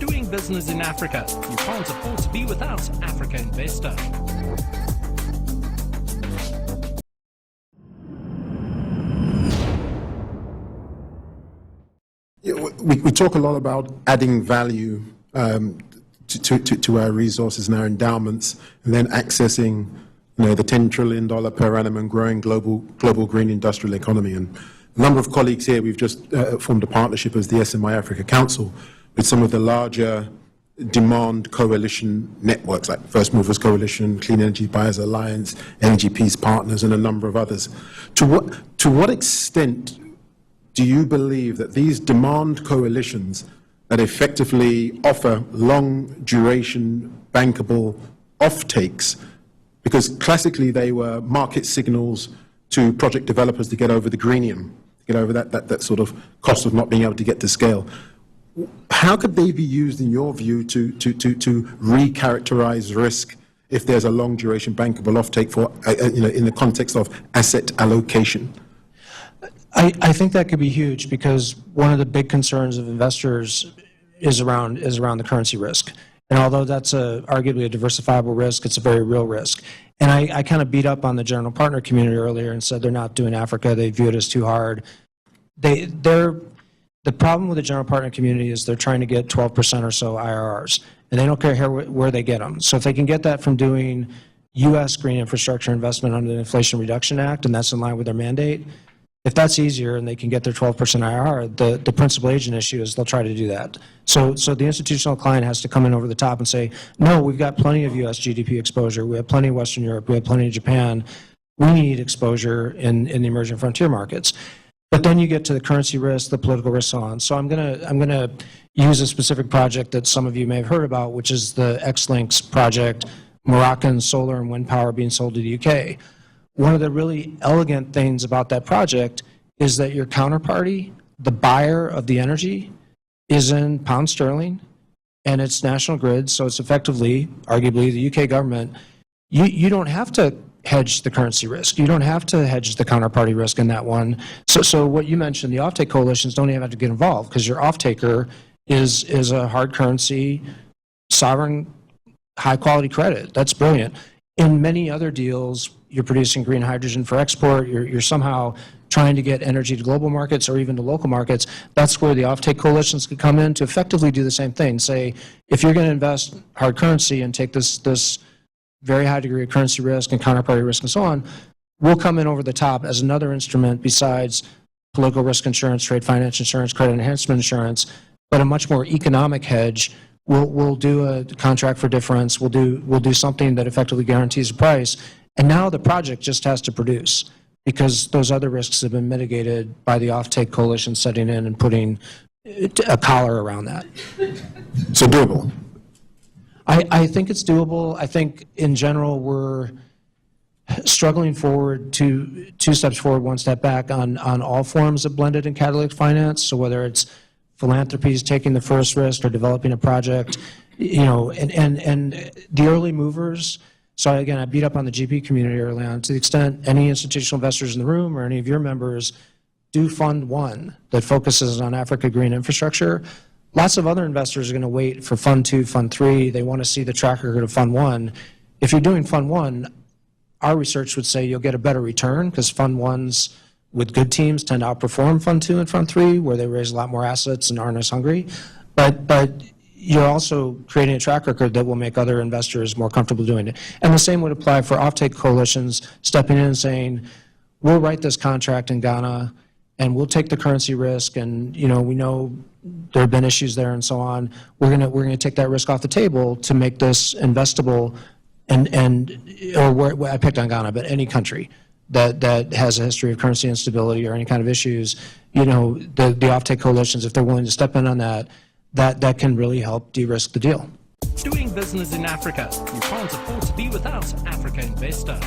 Doing business in Africa. You can't afford to be without Africa Investor. We talk a lot about adding value to our resources and our endowments, and then accessing, the $10 trillion per annum and growing global green industrial economy. And a number of colleagues here, we've just formed a partnership as the SMI Africa Council with some of the larger demand coalition networks like First Movers Coalition, Clean Energy Buyers Alliance, Energy Peace Partners, and a number of others. To what extent do you believe that these demand coalitions that effectively offer long duration bankable offtakes, because classically they were market signals to project developers to get over the greenium, to get over that sort of cost of not being able to get to scale, how could they be used, in your view, to recharacterize risk if there's a long duration bankable offtake for, in the context of asset allocation? I think that could be huge, because one of the big concerns of investors is around the currency risk. And although that's arguably a diversifiable risk, it's a very real risk. And I kind of beat up on the general partner community earlier and said they're not doing Africa. They view it as too hard. The problem with the general partner community is they're trying to get 12% or so IRRs, and they don't care where they get them. So if they can get that from doing U.S. green infrastructure investment under the Inflation Reduction Act, and that's in line with their mandate, if that's easier and they can get their 12% IRR, the principal agent issue is they'll try to do that. So the institutional client has to come in over the top and say, no, we've got plenty of U.S. GDP exposure. We have plenty of Western Europe. We have plenty of Japan. We need exposure in the emerging frontier markets. But then you get to the currency risk, the political risk, so on. So I'm gonna use a specific project that some of you may have heard about, which is the X-Links project, Moroccan solar and wind power being sold to the UK. One of the really elegant things about that project is that your counterparty, the buyer of the energy, is in pound sterling, and it's national grid, so it's effectively, arguably, the UK government. You don't have to hedge the currency risk. You don't have to hedge the counterparty risk in that one. So what you mentioned, the offtake coalitions don't even have to get involved, because your offtaker is a hard currency, sovereign, high-quality credit. That's brilliant. In many other deals, you're producing green hydrogen for export, you're somehow trying to get energy to global markets or even to local markets. That's where the offtake coalitions could come in to effectively do the same thing. Say, if you're going to invest hard currency and take this very high degree of currency risk and counterparty risk and so on, we'll come in over the top as another instrument besides political risk insurance, trade finance insurance, credit enhancement insurance, but a much more economic hedge. We'll do a contract for difference. We'll do something that effectively guarantees a price. And now the project just has to produce, because those other risks have been mitigated by the offtake coalition setting in and putting a collar around that. So doable. I think it's doable. I think in general we're struggling forward two steps forward, one step back on all forms of blended and catalytic finance. So whether it's philanthropies taking the first risk or developing a project, and the early movers. So again, I beat up on the GP community early on. To the extent any institutional investors in the room or any of your members do Fund 1 that focuses on Africa green infrastructure, lots of other investors are going to wait for Fund 2, Fund 3. They want to see the track record of Fund 1. If you're doing Fund 1, our research would say you'll get a better return, because Fund 1s with good teams tend to outperform Fund 2 and Fund 3, where they raise a lot more assets and aren't as hungry. But you're also creating a track record that will make other investors more comfortable doing it. And the same would apply for offtake coalitions stepping in and saying, we'll write this contract in Ghana and we'll take the currency risk, and we know there have been issues there and so on. We're gonna take that risk off the table to make this investable, or I picked on Ghana, but any country that has a history of currency instability or any kind of issues, the offtake coalitions, if they're willing to step in on that can really help de-risk the deal. Doing business in Africa. You can't afford to be without Africa Investor.